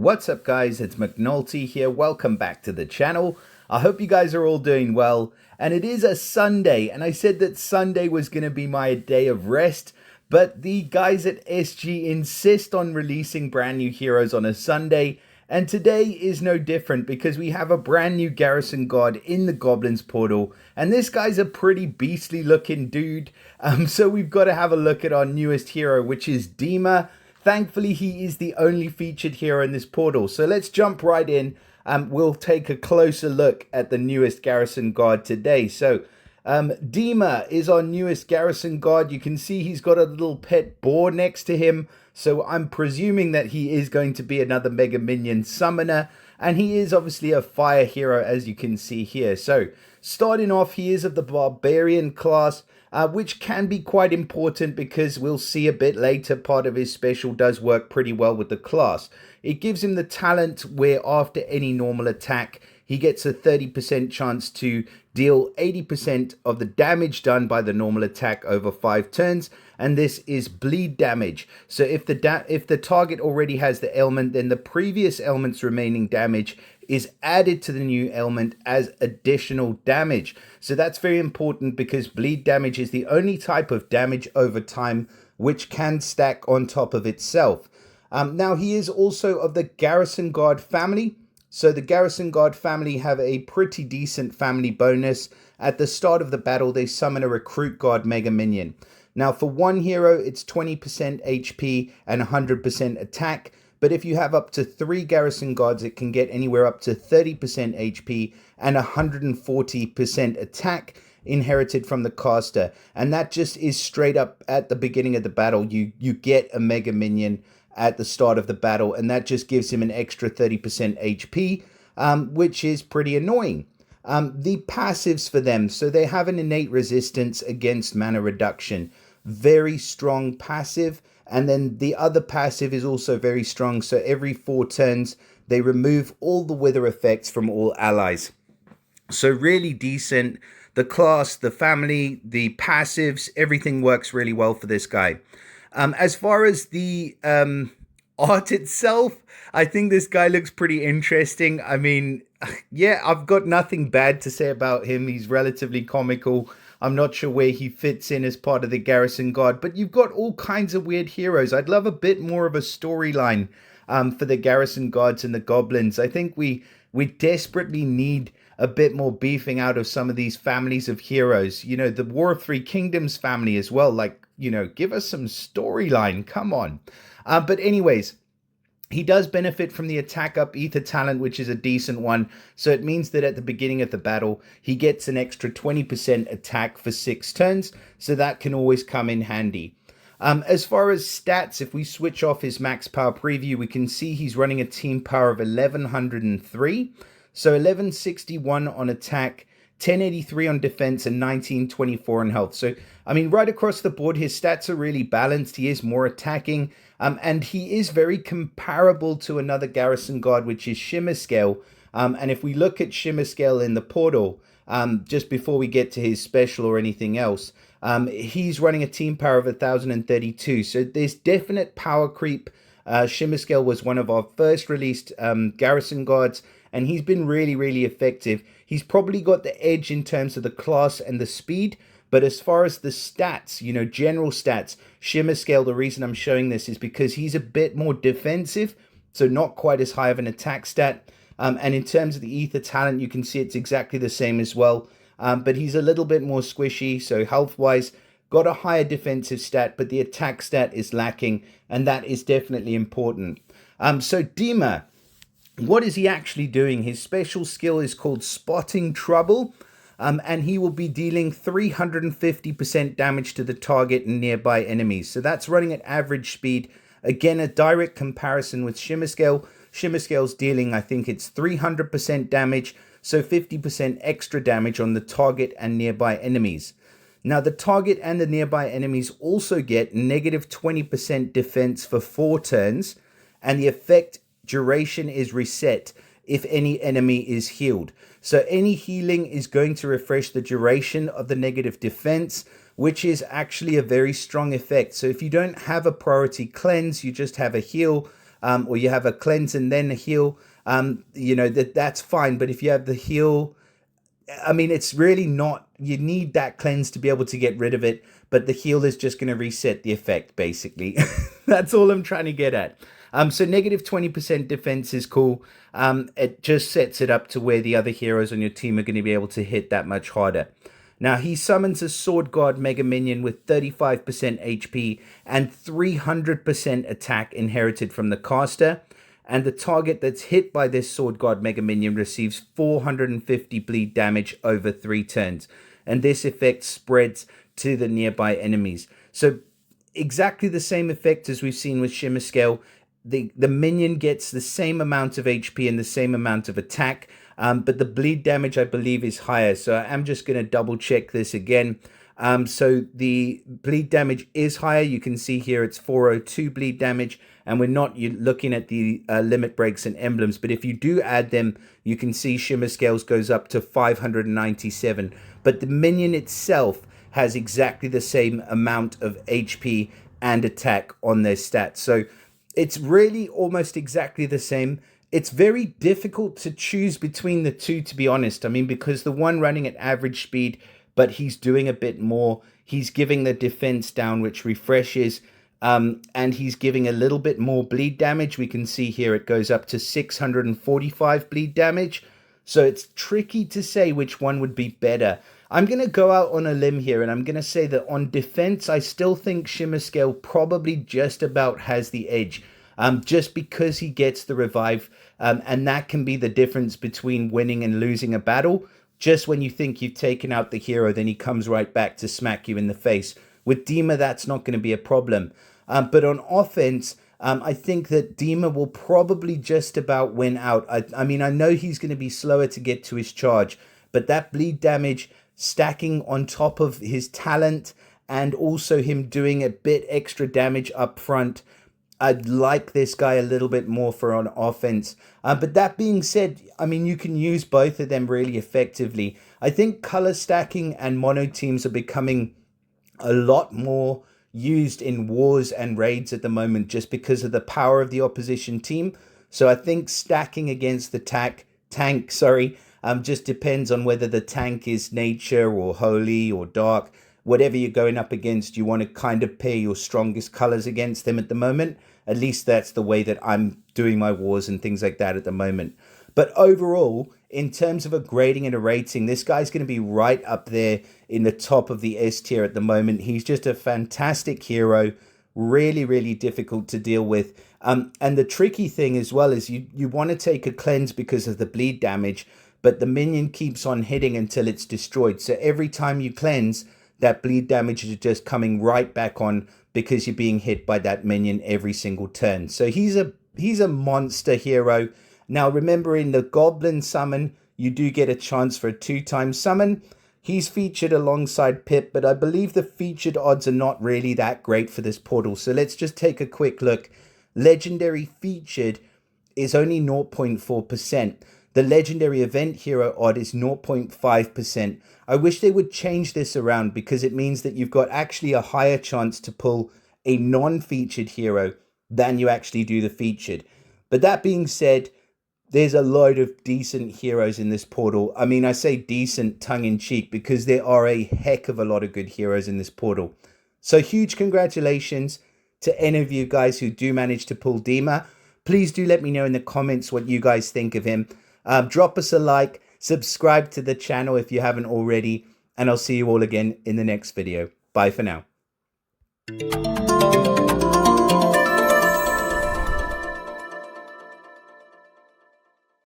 What's up guys, it's McNulty here. Welcome back to the channel. I hope you guys are all doing well. And it is a Sunday, and I said that Sunday was going to be my day of rest, but the guys at SG insist on releasing brand new heroes on a Sunday. And today is no different because we have a brand new Garrison god in the Goblins portal. And this guy's a pretty beastly looking dude. So we've got to have a look at our newest hero, which is Dima. Thankfully, he is the only featured hero in this portal. So let's jump right in. We'll take a closer look at the newest Garrison god today. So Dima is our newest Garrison god. You can see he's got a little pet boar next to him. So I'm presuming that he is going to be another Mega Minion summoner. And he is obviously a fire hero, as you can see here. So starting off, he is of the Barbarian class, which can be quite important because we'll see a bit later part of his special does work pretty well with the class. It gives him the talent where after any normal attack, he gets a 30% chance to deal 80% of the damage done by the normal attack over 5 turns, and this is bleed damage. So if the target already has the ailment, then the previous ailment's remaining damage is added to the new ailment as additional damage. So that's very important because bleed damage is the only type of damage over time which can stack on top of itself. Now he is also of the Garrison Guard family. So the Garrison Guard family have a pretty decent family bonus. At the start of the battle, they summon a Recruit Guard Mega Minion. Now for one hero, it's 20% HP and 100% attack. But if you have up to 3 Garrison Guards, it can get anywhere up to 30% HP and 140% attack inherited from the caster. And that just is straight up at the beginning of the battle. You get a Mega Minion at the start of the battle, and that just gives him an extra 30% HP, which is pretty annoying. The passives for them, so they have an innate resistance against mana reduction. Very strong passive. And then the other passive is also very strong. So every 4 turns, they remove all the wither effects from all allies. So really decent. The class, the family, the passives, everything works really well for this guy. As far as the art itself, I think this guy looks pretty interesting. I mean, yeah, I've got nothing bad to say about him. He's relatively comical. I'm not sure where he fits in as part of the Garrison Guard, but you've got all kinds of weird heroes. I'd love a bit more of a storyline for the Garrison Guards and the Goblins. I think we desperately need a bit more beefing out of some of these families of heroes. You know, the War of Three Kingdoms family as well. Like, you know, give us some storyline. Come on. But anyways, he does benefit from the attack up ether talent, which is a decent one. So it means that at the beginning of the battle, he gets an extra 20% attack for 6 turns. So that can always come in handy. As far as stats, if we switch off his max power preview, we can see he's running a team power of 1103. So 1161 on attack, 1083 on defense, and 1924 on health. So, I mean, right across the board, his stats are really balanced. He is more attacking, and he is very comparable to another Garrison Guard, which is Shimmerscale. And if we look at Shimmerscale in the portal, just before we get to his special or anything else, he's running a team power of 1032. So there's definite power creep. Shimmerscale was one of our first released Garrison Guards, and he's been really, really effective. He's probably got the edge in terms of the class and the speed, but as far as the stats, you know, general stats, Shimmerscale, the reason I'm showing this is because he's a bit more defensive, so not quite as high of an attack stat. And in terms of the ether talent, you can see it's exactly the same as well. But he's a little bit more squishy, so health-wise, got a higher defensive stat, but the attack stat is lacking, and that is definitely important. So Dima, what is he actually doing? His special skill is called Spotting Trouble, and he will be dealing 350% damage to the target and nearby enemies. So that's running at average speed. Again, a direct comparison with Shimmerscale. Shimmerscale's dealing, I think it's 300% damage, so 50% extra damage on the target and nearby enemies. Now, the target and the nearby enemies also get negative 20% defense for 4 turns, and the effect duration is reset if any enemy is healed. So any healing is going to refresh the duration of the negative defense, which is actually a very strong effect. So if you don't have a priority cleanse, you just have a heal, or you have a cleanse and then a heal, you know, that's fine. But if you have the heal, I mean, it's really not, you need that cleanse to be able to get rid of it, but the heal is just going to reset the effect, basically. That's all I'm trying to get at. So negative 20% defense is cool. It just sets it up to where the other heroes on your team are going to be able to hit that much harder. Now, he summons a Sword Guard Mega Minion with 35% HP and 300% attack inherited from the caster. And the target that's hit by this Sword Guard Mega Minion receives 450 bleed damage over 3 turns. And this effect spreads to the nearby enemies. So exactly the same effect as we've seen with Shimmerscale. The minion gets the same amount of HP and the same amount of attack, but the bleed damage, I believe, is higher. So I'm just going to double check this again. So the bleed damage is higher. You can see here it's 402 bleed damage, and we're not looking at the limit breaks and emblems, but if you do add them, you can see Shimmerscales goes up to 597. But the minion itself has exactly the same amount of HP and attack on their stats. So it's really almost exactly the same. It's very difficult to choose between the two, to be honest. I mean, because the one running at average speed, but he's doing a bit more. He's giving the defense down, which refreshes, and he's giving a little bit more bleed damage. We can see here it goes up to 645 bleed damage. So it's tricky to say which one would be better. I'm going to go out on a limb here, and I'm going to say that on defense, I still think Shimmerscale probably just about has the edge, just because he gets the revive, and that can be the difference between winning and losing a battle. Just when you think you've taken out the hero, then he comes right back to smack you in the face. With Dima, that's not going to be a problem. But on offense, I think that Dima will probably just about win out. I mean, I know he's going to be slower to get to his charge, but that bleed damage stacking on top of his talent and also him doing a bit extra damage up front, I'd like this guy a little bit more for on offense. But that being said, I mean, you can use both of them really effectively. I think color stacking and mono teams are becoming a lot more used in wars and raids at the moment just because of the power of the opposition team. So I think stacking against the tank, just depends on whether the tank is nature or holy or dark. Whatever you're going up against, you want to kind of pair your strongest colors against them at the moment. At least that's the way that I'm doing my wars and things like that at the moment. But overall, in terms of a grading and a rating, this guy's going to be right up there in the top of the S tier at the moment. He's just a fantastic hero, really, really difficult to deal with. And the tricky thing as well is you want to take a cleanse because of the bleed damage, but the minion keeps on hitting until it's destroyed. So every time you cleanse, that bleed damage is just coming right back on because you're being hit by that minion every single turn. So he's a monster hero. Now remember, in the Goblin summon, you do get a chance for a 2-time summon. He's featured alongside Pip, but I believe the featured odds are not really that great for this portal. So let's just take a quick look. Legendary featured is only 0.4%. The legendary event hero odd is 0.5%. I wish they would change this around because it means that you've got actually a higher chance to pull a non-featured hero than you actually do the featured. But that being said, there's a load of decent heroes in this portal. I mean, I say decent tongue-in-cheek because there are a heck of a lot of good heroes in this portal. So huge congratulations to any of you guys who do manage to pull Dima. Please do let me know in the comments what you guys think of him. Drop us a like, subscribe to the channel if you haven't already, and I'll see you all again in the next video. Bye for now.